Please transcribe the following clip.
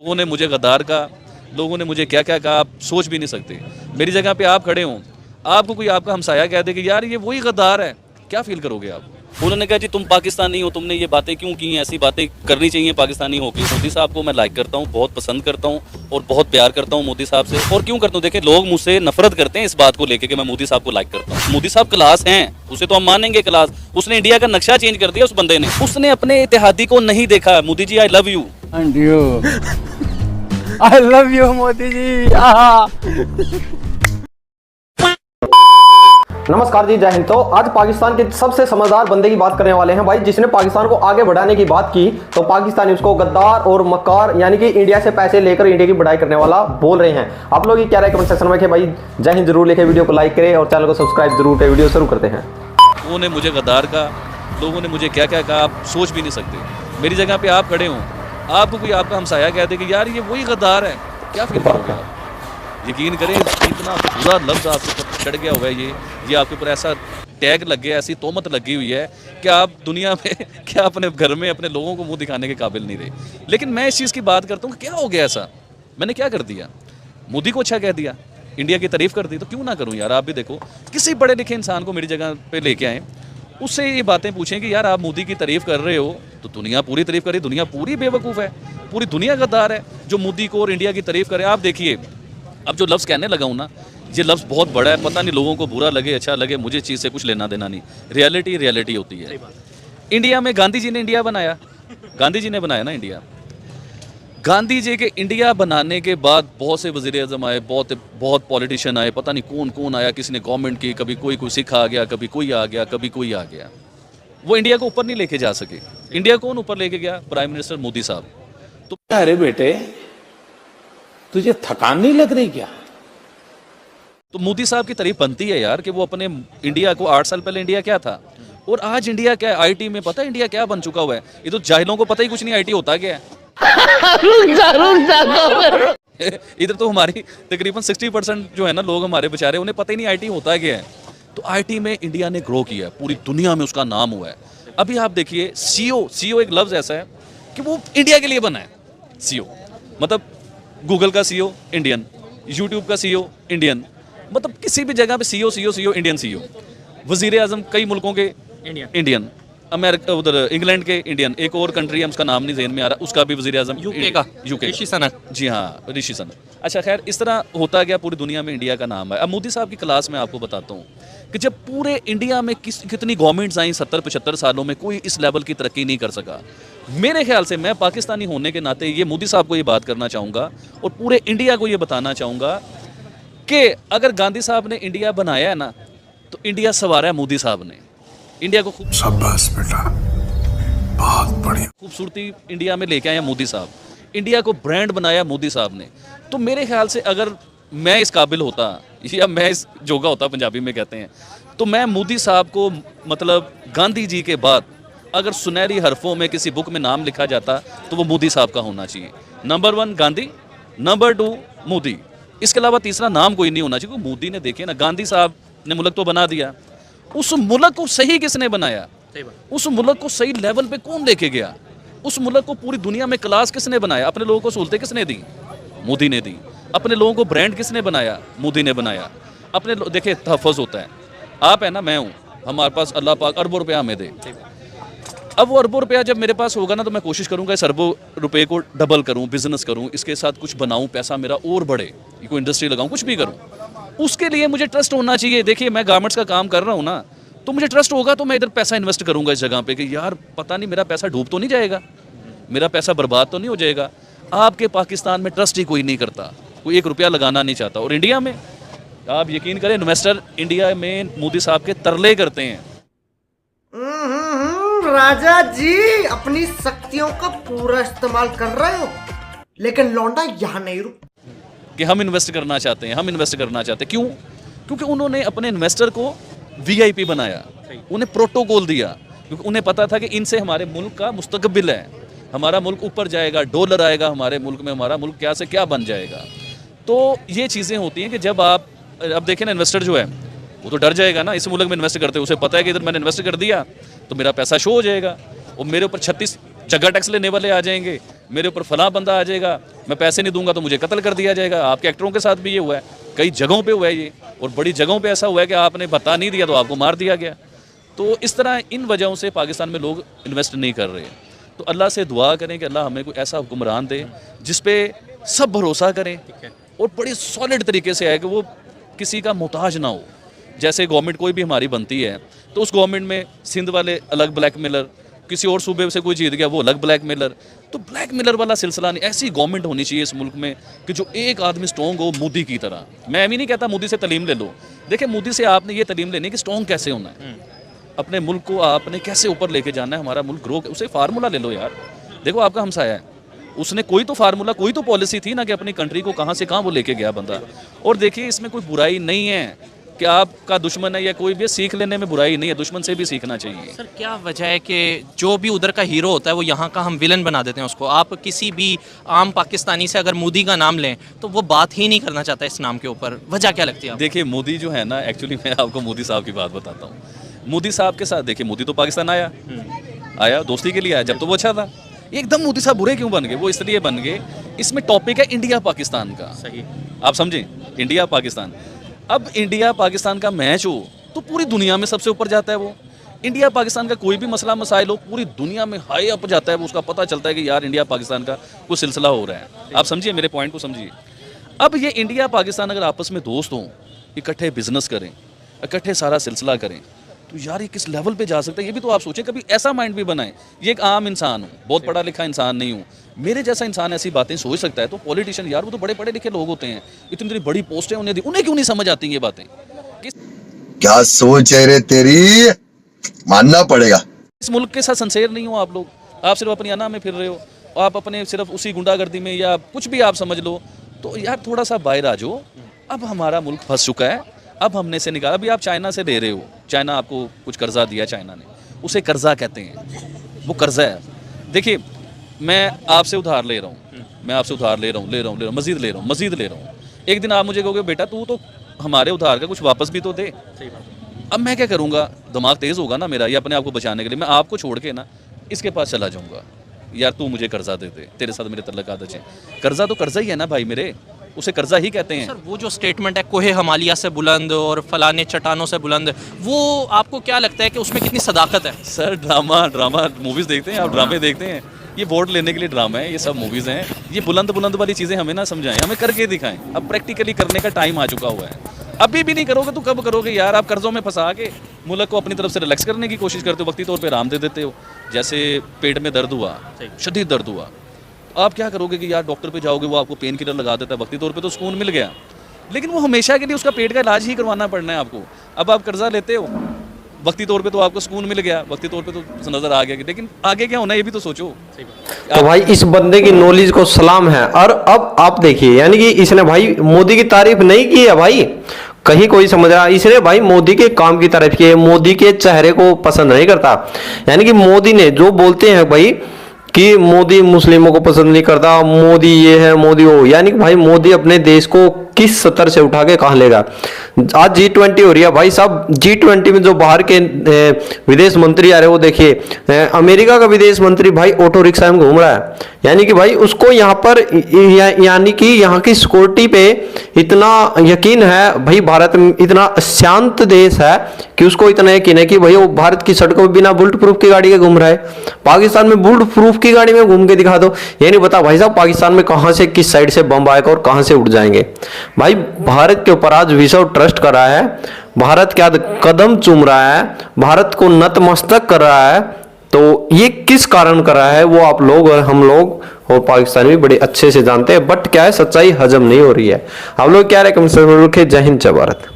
लोगों ने मुझे गद्दार कहा, लोगों ने मुझे क्या क्या कहा, आप सोच भी नहीं सकते। मेरी जगह पे आप खड़े हों, आपको कोई आपका हमसाया कह दे कि यार ये वही गद्दार है, क्या फील करोगे आप? उन्होंने कहा जी तुम पाकिस्तानी हो, तुमने ये बातें क्यों की, ऐसी बातें करनी चाहिए पाकिस्तानी होकर। मोदी साहब को मैं लाइक करता हूँ, बहुत पसंद करता हूँ और बहुत प्यार करता हूँ मोदी साहब से। और क्यों करता हूँ, देखिए लोग मुझसे नफरत करते हैं इस बात को लेकर कि मैं मोदी साहब को लाइक करता हूँ। मोदी साहब क्लास हैं, उसे तो हम मानेंगे क्लास। उसने इंडिया का नक्शा चेंज कर दिया उस बंदे ने। उसने अपने इत्तेहादी को नहीं देखा। Modi ji I love you. I love you Modi ji. नमस्कार जी, जय हिंद। तो आज पाकिस्तान के सबसे समझदार बंदे की बात करने वाले हैं भाई, जिसने पाकिस्तान को आगे बढ़ाने की बात की तो पाकिस्तानी उसको गद्दार और मक्कार यानी कि इंडिया से पैसे लेकर इंडिया की बढ़ाई करने वाला बोल रहे हैं। आप लोग ये क्या रहे कमेंट सेक्शन में भाई जय हिंद जरूर लिखे, वीडियो को लाइक करें और चैनल को सब्सक्राइब जरूर करें। वीडियो शुरू करते हैं। लोगों ने मुझे गद्दार कहा, लोगों ने मुझे क्या क्या कहा, आप सोच भी नहीं सकते। मेरी जगह पे आप खड़े हों, आपको कोई आपका हमसाया कह दे कि यार ये वही गद्दार है, क्या फील करोगे आप? यकीन करें इतना बुरा लफ्ज़ आपके ऊपर चढ़ गया हुआ है, ये आपके ऊपर ऐसा टैग लग गया, ऐसी तोहमत लगी हुई है कि आप दुनिया में क्या अपने घर में अपने लोगों को मुंह दिखाने के काबिल नहीं रहे। लेकिन मैं इस चीज़ की बात करता हूँ कि क्या हो गया ऐसा, मैंने क्या कर दिया? मोदी को अच्छा कह दिया, इंडिया की तारीफ़ कर दी, तो क्यों ना करूँ यार? आप भी देखो, किसी पढ़े लिखे इंसान को मेरी जगह पे लेके आएँ, उससे ये बातें पूछें कि यार आप मोदी की तारीफ़ कर रहे हो तो दुनिया पूरी तारीफ़ करे, दुनिया पूरी बेवकूफ़ है, पूरी दुनिया गद्दार है जो मोदी को और इंडिया की तारीफ़ करे। आप देखिए अब जो लफ्ज़ कहने लगा हूँ ना, ये लफ्ज़ बहुत बड़ा है, पता नहीं लोगों को बुरा लगे अच्छा लगे, मुझे चीज़ से कुछ लेना देना नहीं। रियलिटी होती है। इंडिया में गांधी जी ने इंडिया बनाया, गांधी जी ने बनाया ना इंडिया। गांधी जी के इंडिया बनाने के बाद बहुत से वज़ीर-ए-आज़म आए, बहुत पॉलिटिशियन आए, पता नहीं कौन कौन आया, किसी ने गवर्नमेंट की, कभी कोई सिख आ गया, कभी कोई आ गया, कभी कोई आ गया। वो इंडिया को ऊपर नहीं लेके जा सके। इंडिया कौन ऊपर लेके गया? प्राइम मिनिस्टर मोदी साहब। तो अरे बेटे तुझे थकान नहीं लग रही क्या? तो मोदी साहब की तारीफ बनती है यार कि वो अपने इंडिया को 8 साल पहले इंडिया क्या था और आज इंडिया क्या है। आईटी में पता है इंडिया क्या बन चुका हुआ है? ये तो जाहिलों को पता ही कुछ नहीं आईटी होता क्या है। इधर तो हमारी तकरीबन 60% जो है ना लोग हमारे बेचारे, उन्हें पता ही नहीं आईटी होता क्या है। तो आईटी में इंडिया ने ग्रो किया है, पूरी दुनिया में उसका नाम हुआ है। अभी आप देखिए सीईओ एक लफ्ज़ ऐसा है कि वो इंडिया के लिए बना है। सीईओ मतलब गूगल का सीईओ इंडियन, यूट्यूब का सीईओ इंडियन, मतलब किसी भी जगह पे सीईओ इंडियन सीईओ। वज़ीर आज़म कई मुल्कों के इंडियन, अमेरिका उधर इंग्लैंड के इंडियन, एक और कंट्री है उसका नाम नहीं ज़हन में आ रहा, उसका भी वज़ीर आज़म यूके ऋषि सुनक। जी हाँ, ऋषि सुनक। अच्छा खैर, इस तरह होता गया, पूरी दुनिया में इंडिया का नाम है। अब मोदी साहब की क्लास में आपको बताता हूँ कि जब पूरे इंडिया में कितनी गवर्नमेंट्स आई 70-75 सालों में, कोई इस लेवल की तरक्की नहीं कर सका। मेरे ख्याल से मैं पाकिस्तानी होने के नाते ये मोदी साहब को ये बात करना चाहूँगा और पूरे इंडिया को ये बताना चाहूँगा कि अगर गांधी साहब ने इंडिया बनाया है ना, तो इंडिया सवारा है मोदी साहब ने। इंडिया को खूब शाबाश बेटा, बहुत बढ़िया, खूबसूरती इंडिया में लेके आया मोदी साहब। इंडिया को ब्रांड बनाया मोदी साहब ने। तो मेरे ख्याल से अगर मैं इस काबिल होता या मैं इस जोगा होता, पंजाबी में कहते हैं, तो मैं मोदी साहब को, मतलब गांधी जी के बाद अगर सुनहरी हरफों में किसी बुक में नाम लिखा जाता तो वो मोदी साहब का होना चाहिए। नंबर 1 गांधी, नंबर 2 मोदी, इसके अलावा तीसरा नाम कोई नहीं होना चाहिए। मोदी ने देखिए ना, गांधी साहब ने मुल्क तो बना दिया, उस मुल्क को सही किसने बनाया? उस मुल्क को सही लेवल पे कौन लेके गया? उस मुल्क को पूरी दुनिया में क्लास किसने बनाया? अपने लोगों को सहूलतें किसने दी? मोदी ने दी। अपने लोगों को ब्रांड किसने बनाया? मोदी ने बनाया। अपने देखिए तहफ़्फ़ुज़ होता है, आप है ना, मैं हूँ, हमारे पास अल्लाह पाक अरबों रुपया हमें दे। अब वो अरबों रुपया जब मेरे पास होगा ना, तो मैं कोशिश करूँगा इस अरबों रुपये को डबल करूँ, बिजनेस करूँ, इसके साथ कुछ बनाऊँ, पैसा मेरा और बढ़े, कोई इंडस्ट्री लगाऊँ, कुछ भी करूँ। उसके लिए मुझे ट्रस्ट होना चाहिए। देखिए मैं गारमेंट्स का काम कर रहा हूँ ना, तो मुझे ट्रस्ट होगा तो मैं इधर पैसा इन्वेस्ट करूँगा इस जगह पे कि यार पता नहीं मेरा पैसा डूब तो नहीं जाएगा, मेरा पैसा बर्बाद तो नहीं हो जाएगा। आपके पाकिस्तान में ट्रस्ट ही कोई नहीं करता, कोई 1 रुपया लगाना नहीं चाहता। और इंडिया में आप यकीन करें, इन्वेस्टर इंडिया में मोदी साहब के तरले करते हैं। राजा जी अपनी शक्तियों का पूरा इस्तेमाल कर रहे हो, लेकिन लौंडा यहाँ नहीं रुक कि हम इन्वेस्ट करना चाहते हैं, हम इन्वेस्ट करना चाहते हैं। क्यों? क्योंकि उन्होंने अपने इन्वेस्टर को वीआईपी बनाया, उन्हें प्रोटोकॉल दिया, क्योंकि उन्हें पता था कि इनसे हमारे मुल्क का मुस्तकबिल है, हमारा मुल्क ऊपर जाएगा, डॉलर आएगा हमारे मुल्क में, हमारा मुल्क क्या से क्या बन जाएगा। तो ये चीज़ें होती हैं कि जब आप, अब देखें ना, इन्वेस्टर जो है वो तो डर जाएगा ना, इस मुल्क में इन्वेस्ट करते, उसे पता है कि इधर मैंने इन्वेस्ट कर दिया तो मेरा पैसा शो हो जाएगा और मेरे ऊपर 36 चग्गा टैक्स लेने वाले आ जाएंगे, मेरे ऊपर फलां बंदा आ जाएगा, मैं पैसे नहीं दूंगा तो मुझे कत्ल कर दिया जाएगा। आपके एक्टरों के साथ भी ये हुआ है, कई जगहों पे हुआ है ये, और बड़ी जगहों पे ऐसा हुआ है कि आपने भत्ता नहीं दिया तो आपको मार दिया गया। तो इस तरह इन वजहों से पाकिस्तान में लोग इन्वेस्ट नहीं कर रहे। तो अल्लाह से दुआ करें कि अल्लाह हमें कोई ऐसा हुक्मरान दे जिस पे सब भरोसा करें और बड़ी सॉलिड तरीके से आए कि वो किसी का मोहताज ना हो। जैसे गवर्नमेंट कोई भी हमारी बनती है तो उस गवर्नमेंट में सिंध वाले अलग ब्लैकमेलर, किसी और सूबे से कोई जीत गया वो अलग ब्लैकमेलर, तो ब्लैकमेलर वाला सिलसिला नहीं। ऐसी गवर्नमेंट होनी चाहिए इस मुल्क में कि जो एक आदमी स्ट्रॉन्ग हो, मोदी की तरह। मैं भी नहीं कहता मोदी से तलीम ले लो, देखिए मोदी से आपने ये तलीम लेनी कि स्ट्रॉन्ग कैसे होना है, अपने मुल्क को आपने कैसे ऊपर लेके जाना है, हमारा मुल्क ग्रो, उसे फार्मूला ले लो यार। देखो आपका हमसाया है, उसने कोई तो फार्मूला, कोई तो पॉलिसी थी ना कि अपनी कंट्री को कहाँ से कहाँ वो लेके गया बंदा। और देखिए इसमें कोई बुराई नहीं है कि आपका दुश्मन है या कोई भी, सीख लेने में बुराई नहीं है, दुश्मन से भी सीखना चाहिए। सर क्या वजह है कि जो भी उधर का हीरो होता है वो यहाँ का हम विलन बना देते हैं उसको। आप किसी भी आम पाकिस्तानी से अगर मोदी का नाम लें तो वो बात ही नहीं करना चाहता इस नाम के ऊपर, वजह क्या लगती है? देखिए मोदी जो है ना, एक्चुअली मैं आपको मोदी साहब की बात बताता हूँ। मोदी साहब के साथ देखिए, मोदी तो पाकिस्तान आया दोस्ती के लिए आया, जब तो वो अच्छा था। एकदम मोदी साहब बुरे क्यों बन गए? वो इसलिए बन गए, इसमें टॉपिक है इंडिया पाकिस्तान का। सही, आप समझें, इंडिया पाकिस्तान। अब इंडिया पाकिस्तान का मैच हो तो पूरी दुनिया में सबसे ऊपर जाता है वो। इंडिया पाकिस्तान का कोई भी मसला मसाइल हो पूरी दुनिया में हाई अप जाता है वो, उसका पता चलता है कि यार इंडिया पाकिस्तान का कुछ सिलसिला हो रहा है। आप समझिए मेरे पॉइंट को समझिए। अब ये इंडिया पाकिस्तान अगर आपस में दोस्त हों, इकट्ठे बिजनेस करें, इकट्ठे सारा सिलसिला करें, तो यार ये किस लेवल पे जा सकता है ये भी तो आप सोचें। कभी ऐसा माइंड भी बनाएं, ये एक आम इंसान हूँ, बहुत पढ़ा लिखा इंसान नहीं हूँ, मेरे जैसा इंसान ऐसी बातें सोच सकता है। तो पॉलिटिशियन यार वो तो बड़े पढ़े लिखे लोग होते हैं, इतनी बड़ी पोस्टें उन्हें क्यों नहीं समझ आती ये बातें? क्या सोच है रे तेरी, मानना पड़ेगा। इस मुल्क के साथ संसेर नहीं हो आप लोग, आप सिर्फ अपनी अना में फिर रहे हो, आप अपने सिर्फ उसी गुंडागर्दी में या कुछ भी आप समझ लो। तो यार थोड़ा सा बाहर आ जाओ। अब हमारा मुल्क फंस चुका है, अब हमने से निकाला। अभी आप चाइना से ले रहे हो, चाइना आपको कुछ कर्जा दिया, चाइना ने, उसे कर्जा कहते हैं, वो कर्जा है। देखिए मैं आपसे उधार ले रहा हूँ, मैं आपसे उधार ले रहा हूँ, मजीद ले रहा हूँ। एक दिन आप मुझे कहोगे बेटा तू तो हमारे उधार का कुछ वापस भी तो दे। अब मैं क्या करूँगा? दिमाग तेज़ होगा ना मेरा, ये अपने आप को बचाने के लिए मैं आपको छोड़ के ना इसके पास चला जाऊँगा, यार तू मुझे कर्जा दे दे, तेरे साथ मेरे तल्लुकात हैं। कर्जा तो कर्जा ही है ना भाई मेरे, उसे कर्जा ही कहते हैं। सर वो जो स्टेटमेंट है कोहे हिमालय से बुलंद और फलाने चट्टानों से बुलंद, वो आपको क्या लगता है कि उसमें कितनी सदाकत है? सर ड्रामा मूवीज़ देखते हैं आप? ड्रामे देखते हैं? ये वोट लेने के लिए ड्रामा है, ये सब मूवीज़ हैं। ये बुलंद वाली चीज़ें हमें ना समझाएं, हमें करके दिखाएं। अब प्रैक्टिकली करने का टाइम आ चुका हुआ है। अभी भी नहीं करोगे तो कब करोगे यार? आप कर्जों में फंसा के मुल्क को अपनी तरफ से रिलैक्स करने की कोशिश करते हो, वक्ती तौर पे आराम दे देते हो। जैसे पेट में दर्द हुआ, शदीद दर्द हुआ, आप क्या करोगे कि यार डॉक्टर पे जाओगे, वो आपको पेन किलर लगा देता है, वक्ती तौर पे तो सुकून मिल गया, लेकिन वो हमेशा के लिए उसका पेट का इलाज ही करवाना पड़ना है आपको। अब आप कर्जा लेते हो, वक्ती तौर पे तो आपको सुकून मिल गया, वक्ती तौर पे तो नजर आ गया, लेकिन आगे क्या होना है ये भी तो सोचो। तो भाई इस बंदे की नॉलेज को सलाम है। और अब आप देखिए, यानी कि इसने भाई मोदी की तारीफ नहीं की है भाई, कहीं कोई समझ रहा, इसने भाई मोदी के काम की तारीफ की है, मोदी के चेहरे को पसंद नहीं करता। यानी कि मोदी ने जो बोलते हैं भाई कि मोदी मुस्लिमों को पसंद नहीं करता, मोदी ये है, मोदी वो, यानी कि भाई मोदी अपने देश को किस स्तर से उठा के कहाँ लेगा। आज G20 हो रही है भाई साहब, G20 में जो बाहर के विदेश मंत्री आ रहे हैं वो देखिए, अमेरिका का विदेश मंत्री भाई ऑटो रिक्शा में घूम रहा है, यानी कि भाई उसको यहाँ पर यानी कि यहाँ की सिक्योरिटी पे इतना यकीन है भाई, भारत में इतना शांत देश है कि उसको इतना यकीन है कि भाई वो भारत की सड़कों में बिना बुलेट प्रूफ की गाड़ी के घूम रहा है। पाकिस्तान में बुलेट प्रूफ की गाड़ी में घूम के दिखा दो, ये नहीं बता भाई साहब पाकिस्तान में कहां से किस साइड से बम आएगा और कहां से उड़ जाएंगे। भाई भारत के ऊपर आज विश्व ट्रस्ट कर रहा है, भारत के कदम चूम रहा है, भारत को नतमस्तक कर रहा है। तो ये किस कारण कर रहा है वो आप लोग और हम लोग और पाकिस्तानी भी बड़े अच्छे से जानते हैं, बट क्या है सच्चाई हजम नहीं हो रही है। आप लोग क्या रहे कमेंट में लिखे। जय हिंद जय भारत।